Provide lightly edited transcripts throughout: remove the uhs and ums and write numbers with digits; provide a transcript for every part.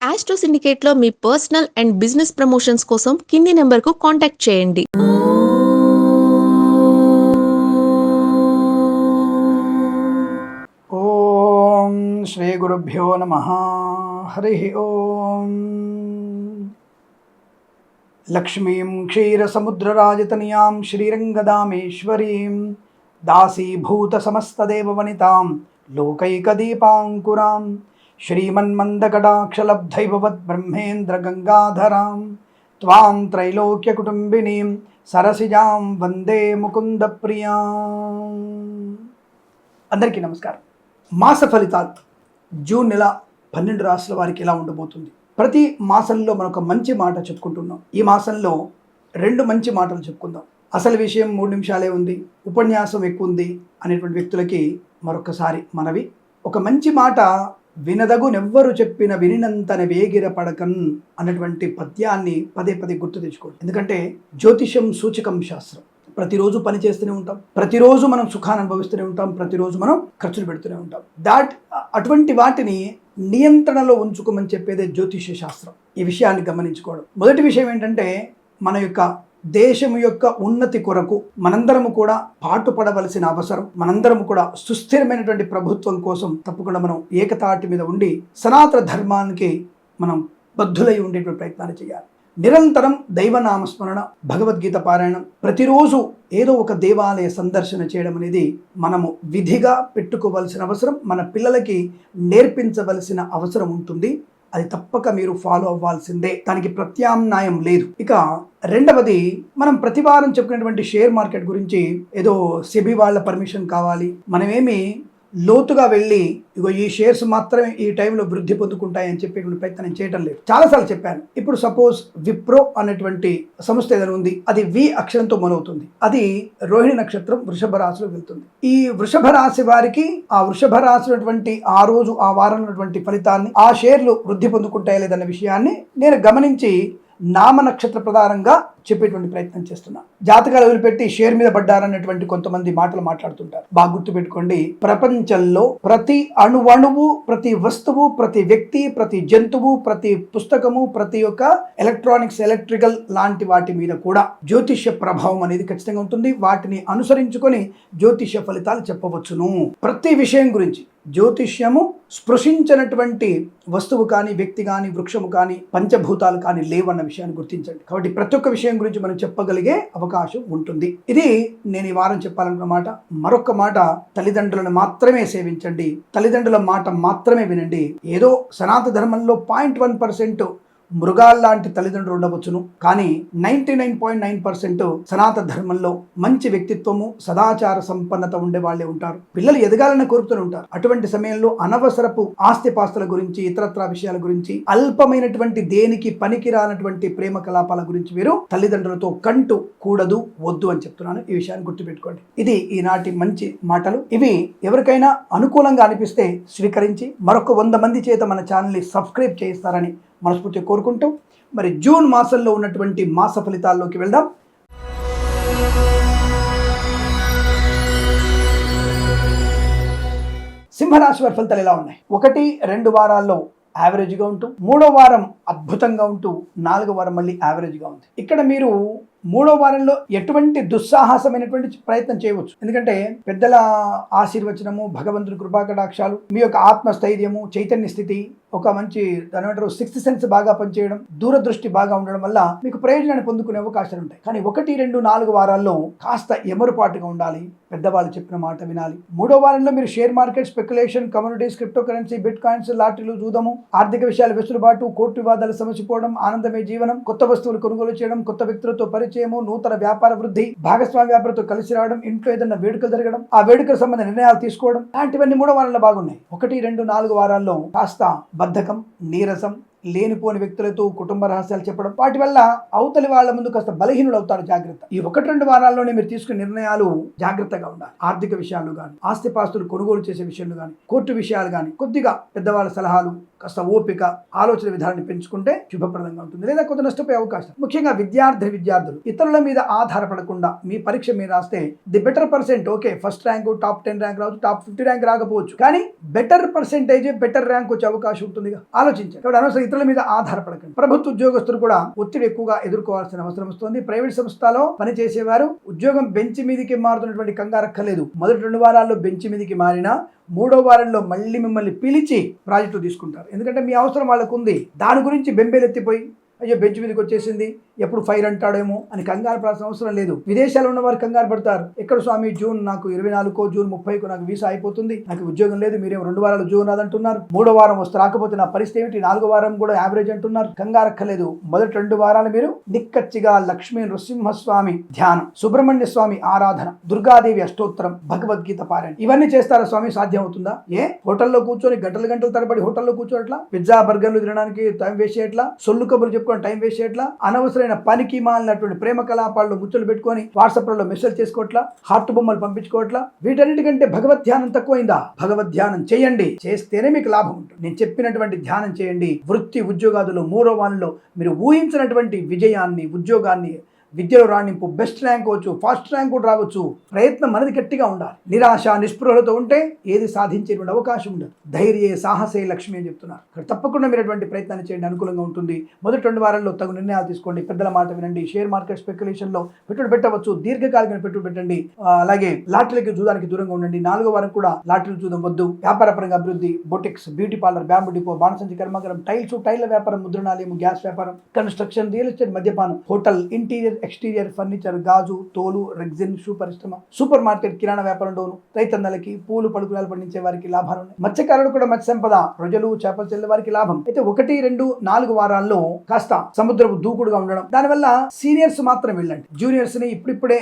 Astro సిండికేట్లో మీ personal and business promotions కోసం కింది నెంబర్కు కాంటాక్ట్ చేయండి. ఓం శ్రీ గురుభ్యో నమః. హరి ఓం. లక్ష్మీం క్షీరసముద్రరాజతనయాం శ్రీరంగదామేశ్వరీం దాసీభూత సమస్తదేవవనితాం లోకైకదీపాంకురాం శ్రీమన్మందకటాక్షలబ్ధైభవద్బ్రహ్మేంద్రగంగాధరాం త్వాం త్రైలోక్యకుటుంబినీం సరసిజాం వందే ముకుందప్రియాం. అందరికీ నమస్కారం. మాస ఫలితాలు జూన్ నెల 12 రాశుల వారికి ఎలా ఉండబోతుంది? ప్రతి మాసంలో మనొక మంచి మాట చెప్పుకుంటున్నాం. ఈ మాసంలో 2 మంచి మాటలు చెప్పుకుందాం. అసలు విషయం 3 నిమిషాలే ఉంది, ఉపన్యాసం ఎక్కువ ఉంది అనేటువంటి వ్యక్తులకి మరొకసారి మనవి. ఒక మంచి మాట వినదగునెవ్వరు చెప్పిన వినినంతన వేగిర పడకన్ అన్నటువంటి పద్యాన్ని పదే పదే గుర్తు తెచ్చుకోండి. ఎందుకంటే జ్యోతిషం సూచకం శాస్త్రం. ప్రతిరోజు పని చేస్తూనే ఉంటాం, ప్రతిరోజు మనం సుఖాన్ని అనుభవిస్తూనే ఉంటాం, ప్రతిరోజు మనం ఖర్చులు పెడుతూనే ఉంటాం. అటువంటి వాటిని నియంత్రణలో ఉంచుకోమని చెప్పేదే జ్యోతిష శాస్త్రం. ఈ విషయాన్ని గమనించుకోవడం. మొదటి విషయం ఏంటంటే, మన యొక్క దేశం యొక్క ఉన్నతి కొరకు మనందరము కూడా పాటుపడవలసిన అవసరం. మనందరము కూడా సుస్థిరమైనటువంటి ప్రభుత్వం కోసం తప్పకుండా మనం ఏకతాటి మీద ఉండి సనాతన ధర్మానికి మనం బద్ధులై ఉండేటువంటి ప్రయత్నాన్ని చేయాలి. నిరంతరం దైవనామస్మరణ, భగవద్గీత పారాయణం, ప్రతిరోజు ఏదో ఒక దేవాలయ సందర్శన చేయడం అనేది మనము విధిగా పెట్టుకోవలసిన అవసరం, మన పిల్లలకి నేర్పించవలసిన అవసరం ఉంటుంది. అది తప్పక మీరు ఫాలో అవ్వాల్సిందే, దానికి ప్రత్యామ్నాయం లేదు. ఇక రెండవది, మనం ప్రతివారం చెప్పుకునేటువంటి షేర్ మార్కెట్ గురించి ఏదో సెబీ వాళ్ళ పర్మిషన్ కావాలి, మనమేమి లోతుగా వెళ్ళి ఇగో ఈ షేర్స్ మాత్రమే ఈ టైంలో వృద్ధి పొందుకుంటాయని చెప్పేటువంటి ప్రయత్నం చేయడం లేదు. చాలాసార్లు చెప్పాను. ఇప్పుడు సపోజ్ విప్రో అనేటువంటి సంస్థ ఏదైనా ఉంది, అది వి అక్షరంతో మొదలవుతుంది, అది రోహిణి నక్షత్రం వృషభ రాశిలో వెళ్తుంది. ఈ వృషభ రాశి వారికి ఆ వృషభ రాశి ఆ రోజు ఆ వారం ఉన్నటువంటి ఫలితాన్ని, ఆ షేర్లు వృద్ధి పొందుకుంటాయా లేదన్న విషయాన్ని నేను గమనించి నామ నక్షత్ర ప్రధానంగా చెప్పేటువంటి ప్రయత్నం చేస్తున్నా. జాతకాలు వదిలిపెట్టి షేర్ మీద పడ్డారన్నటువంటి కొంతమంది మాటలు మాట్లాడుతుంటారు. బాగా గుర్తుపెట్టుకోండి, ప్రపంచంలో ప్రతి అణువణువు, ప్రతి వస్తువు, ప్రతి వ్యక్తి, ప్రతి జంతువు, ప్రతి పుస్తకము, ప్రతి ఒక్క ఎలక్ట్రానిక్స్, ఎలక్ట్రికల్ లాంటి వాటి మీద కూడా జ్యోతిష్య ప్రభావం అనేది ఖచ్చితంగా ఉంటుంది. వాటిని అనుసరించుకొని జ్యోతిష్య ఫలితాలు చెప్పవచ్చును. ప్రతి విషయం గురించి జ్యోతిష్యము స్పృశించినటువంటి వస్తువు కానీ, వ్యక్తి కానీ, వృక్షము కానీ, పంచభూతాలు కానీ లేవన్న విషయాన్ని గుర్తించండి. కాబట్టి ప్రతి ఒక్క విషయం గురించి మనం చెప్పగలిగే అవకాశం ఉంటుంది. ఇది నేను ఈ వారం చెప్పాలనుకున్న మాట. మరొక మాట, తల్లిదండ్రులను మాత్రమే సేవించండి, తల్లిదండ్రుల మాట మాత్రమే వినండి. ఏదో సనాతన ధర్మంలో 0.1% మృగాల్లాంటి తల్లిదండ్రులు ఉండవచ్చును, కానీ 99.9% సనాతన ధర్మంలో మంచి వ్యక్తిత్వము, సదాచార సంపన్నత ఉండే వాళ్ళే ఉంటారు. పిల్లలు ఎదగాలని కోరుతూనే ఉంటారు. అటువంటి సమయంలో అనవసరపు ఆస్తిపాస్తుల గురించి, ఇతరత్రా విషయాల గురించి, అల్పమైనటువంటి దేనికి పనికిరానటువంటి ప్రేమ కలాపాల గురించి మీరు తల్లిదండ్రులతో కంటూ కూడదు, వద్దు అని చెప్తున్నాను. ఈ విషయాన్ని గుర్తుపెట్టుకోండి. ఇది ఈనాటి మంచి మాటలు. ఇవి ఎవరికైనా అనుకూలంగా అనిపిస్తే స్వీకరించి మరొక 100 మంది చేత మన ఛానల్ని సబ్స్క్రైబ్ చేయిస్తారని మనస్ఫూర్తిగా కోరుకుంటూ, మరి జూన్ మాసంలో ఉన్నటువంటి మాస ఫలితాల్లోకి వెళ్దాం. సింహరాశి వారి ఫలితాలు ఎలా ఉన్నాయి? 1-2 వారాల్లో యావరేజ్గా ఉంటూ, 3వ వారం అద్భుతంగా ఉంటూ, 4వ వారం మళ్ళీ యావరేజ్గా ఉంది. ఇక్కడ మీరు 3వ వారంలో ఎటువంటి దుస్సాహసమైనటువంటి ప్రయత్నం చేయవచ్చు. ఎందుకంటే పెద్దల ఆశీర్వచనము, భగవంతుడి కృపాకటాక్షాలు, మీ యొక్క ఆత్మస్థైర్యము, చైతన్య స్థితి, ఒక మంచి దాని సిక్స్త్ సెన్స్ బాగా పనిచేయడం, దూరదృష్టి బాగా ఉండడం వల్ల మీకు ప్రయోజనాన్ని పొందుకునే అవకాశాలు ఉంటాయి. కానీ 1, 2, 4 వారాల్లో కాస్త ఎమరుపాటుగా ఉండాలి, పెద్దవాళ్ళు చెప్పిన మాట వినాలి. 3వ వారంలో మీరు share market, speculation, communities, crypto currency, bitcoins, లాటరీలు, జూదము, ఆర్థిక విషయాలు వెసులుబాటు, కోర్టు వివాదాలు సమసిపోవడం, ఆనందమే జీవనం, కొత్త వస్తువులు కొనుగోలు చేయడం, కొత్త వ్యక్తులతో పరిచయము, నూతన వ్యాపార వృద్ధి, భాగస్వామి వ్యాపారంతో కలిసి రావడం, ఇంట్లో ఏదైనా వేడుకలు జరగడం, ఆ వేడుకల సంబంధ నిర్ణయాలు తీసుకోవడం, లాంటివన్నీ 3వ వారంలో బాగున్నాయి. 1, 2, 4 వారాల్లో కాస్త బద్ధకం, నీరసం, లేనిపోని వ్యక్తులతో కుటుంబ రహస్యాలు చెప్పడం, వాటి వల్ల అవతలి వాళ్ళ ముందు కాస్త బలహీనులు అవుతారు. జాగ్రత్త. ఈ 1-2 వారాల్లోనే మీరు తీసుకునే నిర్ణయాలు జాగ్రత్తగా ఉండాలి. ఆర్థిక విషయాలు కానీ, ఆస్తిపాస్తులు కొనుగోలు చేసే విషయాలు కానీ, కోర్టు విషయాలు కానీ, కొద్దిగా పెద్దవాళ్ళ సలహాలు, కాస్త ఓపిక, ఆలోచన విధానాన్ని పెంచుకుంటే శుభప్రదంగా ఉంటుంది. లేదా కొంత నష్టపోయే అవకాశం. ముఖ్యంగా విద్యార్థులు ఇతరుల మీద ఆధారపడకుండా మీ పరీక్ష మీరు రాస్తే the better percent, okay first rank, top 10 rank రావచ్చు, టాప్ 50 ర్యాంక్ రాకపోవచ్చు, కానీ బెటర్ పర్సెంటేజ్, బెటర్ ర్యాంక్ వచ్చే అవకాశం ఉంటుంది. ఆలోచించండి. కాబట్టి అనవసరం ఇతరుల మీద ఆధారపడకండి. ప్రభుత్వ ఉద్యోగస్తులు కూడా ఒత్తిడి ఎక్కువగా ఎదుర్కోవాల్సిన అవసరం వస్తుంది. ప్రైవేట్ సంస్థలో పనిచేసేవారు ఉద్యోగం బెంచ్ మీదకి మారుతున్నటువంటి కంగారక్కర్లేదు. మొదటి 2 వారాల్లో బెంచ్ మీదకి మారినా 3వ వారంలో మళ్ళీ మిమ్మల్ని పిలిచి ప్రాజెక్టు తీసుకుంటారు. ఎందుకంటే మీ అవసరం వాళ్ళకు ఉంది. దాని గురించి బెంబేలెత్తిపోయి అయ్యో బెంచ్ మీదకి వచ్చేసింది, ఎప్పుడు ఫైర్ అంటాడేమో అని కంగారు పడాల్సిన అవసరం లేదు. విదేశాల్లో ఉన్న వారు కంగారు పడతారు. ఎక్కడ స్వామి జూన్ నాకు 24కో జూన్ 30కో నాకు వీసా అయిపోతుంది, నాకు ఉద్యోగం లేదు, మీరేమో 2 వారాలు ఉద్యోగం రాదంటున్నారు, 3వ వారం వస్తే రాకపోతే నా పరిస్థితి ఏమిటి, 4వ వారం కూడా యావరేజ్ అంటున్నారు. కంగారు అక్కర్లేదు. మొదటి 2 వారాలు మీరు నిక్కచ్చిగా లక్ష్మీ నృసింహస్వామి ధ్యానం, సుబ్రహ్మణ్య స్వామి ఆరాధన, దుర్గాదేవి అష్టోత్తరం, భగవద్గీత పారాయణ ఇవన్నీ చేస్తారా స్వామి? సాధ్యం అవుతుందా? హోటల్లో కూర్చొని గంటలు తరబడి హోటల్లో కూర్చోట్లా, పిజ్జా బర్గర్లు తినడానికి టైం వేస్ట్ చేయట్లా, సొల్లు కబుర్లు చెప్పుకొని టైం వేస్ట్ చేయట్లా, అనవసరమైన పనికి మాలినటువంటి ప్రేమ కలాపాల్లో ముచ్చులు పెట్టుకొని వాట్సాప్లలో మెసేజ్ చేసుకోవట్లా, హార్ట్ బొమ్మలు పంపించుకోవట్లా. వీటన్నిటికంటే భగవద్ ధ్యానం తక్కువైందా? భగవద్ ధ్యానం చేయండి, చేస్తేనే మీకు లాభం ఉంటుంది. నేను చెప్పినటువంటి ధ్యానం చేయండి. వృత్తి ఉద్యోగాదులు 3వ వారంలో మీరు ఊహించినటువంటి విజయాన్ని, ఉద్యోగాన్ని, విద్యలో రాణింపు, బెస్ట్ ర్యాంక్ అవచ్చు, ఫాస్ట్ ర్యాంక్ కూడా రావచ్చు. ప్రయత్నం మనది గట్టిగా ఉండాలి. నిరాశ నిస్పృహలతో ఉంటే ఏది సాధించేటువంటి అవకాశం ఉండదు. ధైర్యే సాహసే లక్ష్మి అని చెప్తున్నారు. తప్పకుండా మీరు అటువంటి ప్రయత్నాన్ని చేయండి, అనుకూలంగా ఉంటుంది. మొదటి 2 వారాల్లో తగు నిర్ణయాలు తీసుకోండి. పెద్దల మాట వినండి. షేర్ మార్కెట్ స్పెక్యులేషన్ లో పెట్టుబడి పెట్టవచ్చు, దీర్ఘకాలిక పెట్టుబడి పెట్టండి. అలాగే లాటరీకి జూదానికి దూరంగా ఉండండి. 4వ వారం కూడా లాటరీలు చూడడం వద్దు. వ్యాపారపరంగా అభివృద్ధి, boutiques, beauty parlour, bamboo depot, బాణసంచి కర్మాగారం, టైళ్ల వ్యాపారం, ముద్రణాలయం, గ్యాస్ వ్యాపారం, కన్స్ట్రక్షన్, రియల్ ఎస్టేట్, మద్యపానం, హోటల్, ఇంటీరియర్ ఎక్స్టీరియర్ ఫర్నిచర్, గాజు, తోలు, రెగ్జిన్, షూ పరిశ్రమ, సూపర్ మార్కెట్, కిరాణా వ్యాపారంలోను, రైతన్నలకి, పూలు పలుకురాలు పండించే వారికి లాభాలు ఉన్నాయి. మత్స్యకారులు కూడా మత్స్య సంపద, రొయ్యలు, చేపలు చెల్లె వారికి లాభం. అయితే 1, 2, 4 వారాల్లో కాస్త సముద్రపు దూకుడుగా ఉండడం, దానివల్ల సీనియర్స్ మాత్రం వెళ్ళండి. జూనియర్స్ ని ఇప్పుడిప్పుడే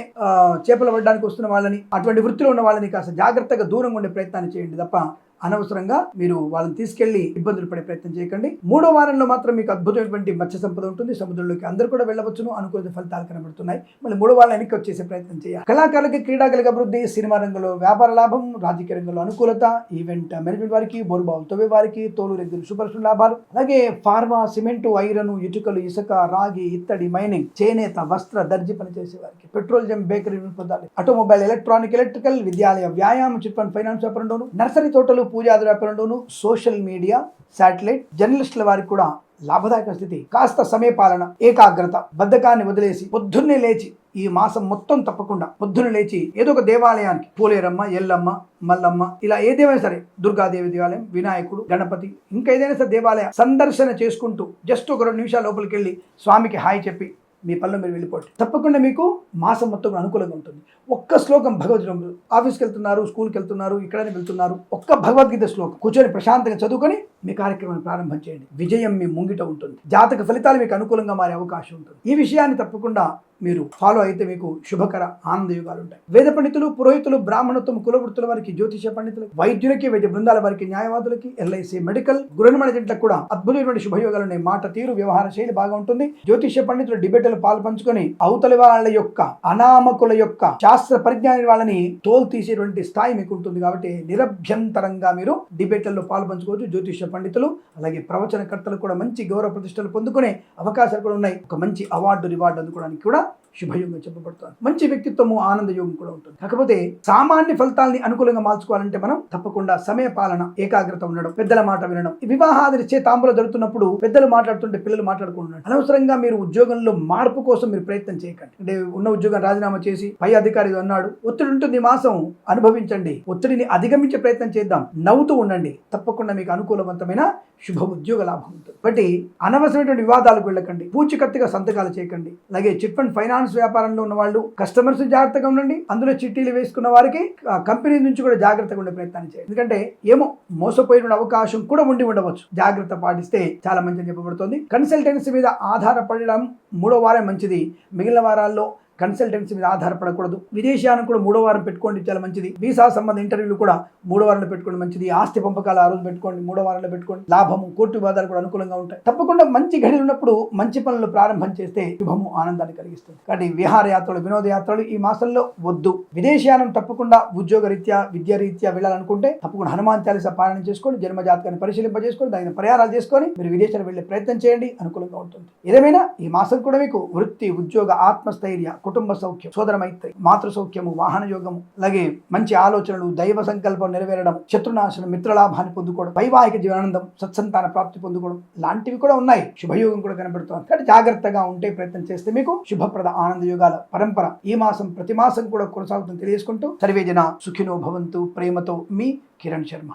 చేపలు పడడానికి వస్తున్న వాళ్ళని, అటువంటి వృత్తిలో ఉన్న వాళ్ళని కాస్త జాగ్రత్తగా దూరంగా ఉండే ప్రయత్నాన్ని చేయండి తప్ప అనవసరంగా మీరు వాళ్ళని తీసుకెళ్లి ఇబ్బందులు పడే ప్రయత్నం చేయకండి. 3వ వారంలో మాత్రం మీకు అద్భుతమైనటువంటి మత్స్య సంపద ఉంటుంది. సముద్రంలోకి అందరూ కూడా వెళ్ళవచ్చును, అనుకూల ఫలితాలు కనబడుతున్నాయి. మళ్ళీ 3వ వారం వెనక్కి వచ్చేసే ప్రయత్నం చేయాలి. కళాకారులకి, క్రీడాకారులకు అభివృద్ధి, సినిమా రంగంలో వ్యాపార లాభం, రాజకీయ రంగంలో అనుకూలత, ఈవెంట్ మేనేజ్మెంట్ వారికి, బోరుబావులు తవ్వే వారికి, తోలు, రెగ్గులు, సూపర్ లాభాలు. అలాగే ఫార్మా, సిమెంటు, ఐరన్, ఇటుకలు, ఇసుక, రాగి, ఇత్తడి, మైనింగ్, చేనేత, వస్త్ర, దర్జీ పనిచేసే వారికి, పెట్రోలియం, బేకరీ పదార్థాలు, ఆటోమొబైల్, ఎలక్ట్రికల్, విద్యాలయ, వ్యాయామం, చిట్ ఫండ్ ఫైనాన్స్ వ్యాపారంలోను, నర్సరీ తోటలు, పూజాది వ్యాపారంలోను, సోషల్ మీడియా, శాటిలైట్, జర్నలిస్టుల వారికి కూడా లాభదాయక స్థితి. కాస్త సమయపాలన, ఏకాగ్రత, బద్ధకాన్ని వదిలేసి పొద్దున్నే లేచి ఈ మాసం మొత్తం తప్పకుండా పొద్దున్న లేచి ఏదో ఒక దేవాలయానికి, పోలేరమ్మ, ఎల్లమ్మ, మల్లమ్మ, ఇలా ఏదేమైనా సరే, దుర్గాదేవి దేవాలయం, వినాయకుడు, గణపతి, ఇంకా ఏదైనా సరే దేవాలయం సందర్శన చేసుకుంటూ జస్ట్ ఒక 2 నిమిషాలు లోపలికి వెళ్ళి స్వామికి హాయ్ చెప్పి మీ పనులు మీరు వెళ్ళిపోండి. తప్పకుండా మీకు మాసం మొత్తం అనుకూలంగా ఉంటుంది. ఒక్క శ్లోకం భగవద్గీత, ఆఫీస్కి వెళ్తున్నారు, స్కూల్కి వెళ్తున్నారు, ఇక్కడనే వెళ్తున్నారు, ఒక్క భగవద్గీత శ్లోకం కూర్చొని ప్రశాంతంగా చదువుకొని మీ కార్యక్రమాన్ని ప్రారంభం చేయండి. విజయం మీ ముంగిట ఉంటుంది. జాతక ఫలితాలు మీకు అనుకూలంగా మారే అవకాశం ఉంటుంది. ఈ విషయాన్ని తప్పకుండా మీరు ఫాలో అయితే మీకు శుభకర ఆనంద యుగాలు ఉంటాయి. వేద పండితులు, పురోహితులు, బ్రాహ్మణత్వం, కులవృత్తుల వారికి, జ్యోతిష పండితులకి, వైద్యులకి, వైద్య బృందాల వారికి, న్యాయవాదులకి, ఎల్ఐసి, మెడికల్, గృహనిర్మాణజంట్లకు కూడా అద్భుతమైనటువంటి శుభయోగాలు ఉన్నాయి. మాట తీరు, వ్యవహార శైలి బాగా ఉంటుంది. జ్యోతిష పండితులు డిబేట్లు పాలు పంచుకొని అవతలి వాళ్ళ యొక్క, అనామకుల యొక్క శాస్త్ర పరిజ్ఞాని వాళ్ళని తోలు తీసేటువంటి స్థాయి మీకు ఉంటుంది. కాబట్టి నిరభ్యంతరంగా మీరు డిబేట్లలో పాలు పంచుకోవచ్చు. జ్యోతిష పండితులు అలాగే ప్రవచనకర్తలు కూడా మంచి గౌరవ ప్రతిష్టలు పొందుకునే అవకాశాలు కూడా ఉన్నాయి. ఒక మంచి అవార్డు, రివార్డు అందుకోవడానికి కూడా శుభయోగం చెప్పబడుతుంది. మంచి వ్యక్తిత్వము, ఆనంద యోగం కూడా ఉంటుంది. కాకపోతే సామాన్య ఫలితాలని అనుకూలంగా మార్చుకోవాలంటే మనం తప్పకుండా సమయ పాలన, ఏకాగ్రత ఉండడం, పెద్దల మాట వినడం. వివాహాది తాంబూలం జరుగుతున్నప్పుడు పెద్దలు మాట్లాడుతుంటే పిల్లలు మాట్లాడుకుంటున్నారు. అనవసరంగా మీరు ఉద్యోగంలో మార్పు కోసం మీరు ప్రయత్నం చేయకండి. అంటే ఉన్న ఉద్యోగం రాజీనామా చేసి పై అధికారి అన్నాడు, ఒత్తిడి ఉంటుంది, మాసం అనుభవించండి, ఒత్తిడిని అధిగమించే ప్రయత్నం చేద్దాం, నవ్వుతూ ఉండండి. తప్పకుండా మీకు అనుకూలవంతమైన శుభ ఉద్యోగ లాభం ఉంటుంది. బట్టి అనవసరమైనటువంటి వివాదాలకు వెళ్ళకండి, పూచికత్తుగా సంతకాలు చేయకండి. అలాగే చిట్ ఫండ్ ఫైనాన్స్ వ్యాపారంలో ఉన్న వాళ్ళు కస్టమర్స్ జాగ్రత్తగా ఉండండి. అందులో చిట్టీలు వేసుకున్న వారికి కంపెనీ నుంచి కూడా జాగ్రత్తగా ఉండే ప్రయత్నం చేయండి. ఎందుకంటే ఏమో మోసపోయిన అవకాశం కూడా ఉండవచ్చు. జాగ్రత్త పాటిస్తే చాలా మంచిగా చెప్పబడుతుంది. కన్సల్టెన్సీ మీద ఆధారపడడం 3వ వారం మంచిది. మిగిలిన వారాల్లో కన్సల్టెన్సీ మీద ఆధారపడకూడదు. విదేశాలను కూడా 3వ వారం పెట్టుకోండి, చాలా మంచిది. వీసా సంబంధ ఇంటర్వ్యూలు కూడా 3వ వారంలో పెట్టుకోండి, మంచిది. ఆస్తి పంపకాలు ఆ రోజు పెట్టుకోండి, 3వ వారంలో పెట్టుకోండి. లాభము, కోర్టు వివాదాలు కూడా అనుకూలంగా ఉంటాయి. తప్పకుండా మంచి గడిలు ఉన్నప్పుడు మంచి పనులు ప్రారంభం చేస్తే శుభము, ఆనందాన్ని కలిగిస్తుంది. కాబట్టి విహారయాత్రలు, వినోదయాత్రలు ఈ మాసంలో వద్దు. విదేశానం తప్పకుండా ఉద్యోగ రీత్యా, విద్యా రీత్యా వెళ్ళాలనుకుంటే తప్పకుండా హనుమాన్ చాలీసా పారాయణ చేసుకొని, జన్మ జాతకాన్ని పరిశీలింపజేసుకొని, దాని పరిహారాలు చేసుకొని మీరు విదేశాలు వెళ్లే ప్రయత్నం చేయండి, అనుకూలంగా ఉంటుంది. ఏదేమైనా ఈ మాసం కూడా మీకు వృత్తి, ఉద్యోగ, ఆత్మస్థైర్య, కుటుంబ సౌఖ్యం, సోదర మైత్రి, మాతృ సౌఖ్యము, వాహన యోగము, అలాగే మంచి ఆలోచనలు, దైవ సంకల్పం నెరవేరడం, శత్రునాశనం, మిత్రలాభాన్ని పొందుకోవడం, వైవాహిక జీవనానందం, సత్సంతాన ప్రాప్తి పొందుకోవడం లాంటివి కూడా ఉన్నాయి. శుభయోగం కూడా కనబడుతుంది. కాబట్టి జాగ్రత్తగా ఉంటే ప్రయత్నం చేస్తే మీకు శుభప్రద ఆనంద యోగాల పరంపర ఈ మాసం ప్రతి మాసం కూడా కొనసాగుతుంది తెలియజేసుకుంటూ సర్వే జన సుఖినో భవంతు. ప్రేమతో మీ కిరణ్ శర్మ.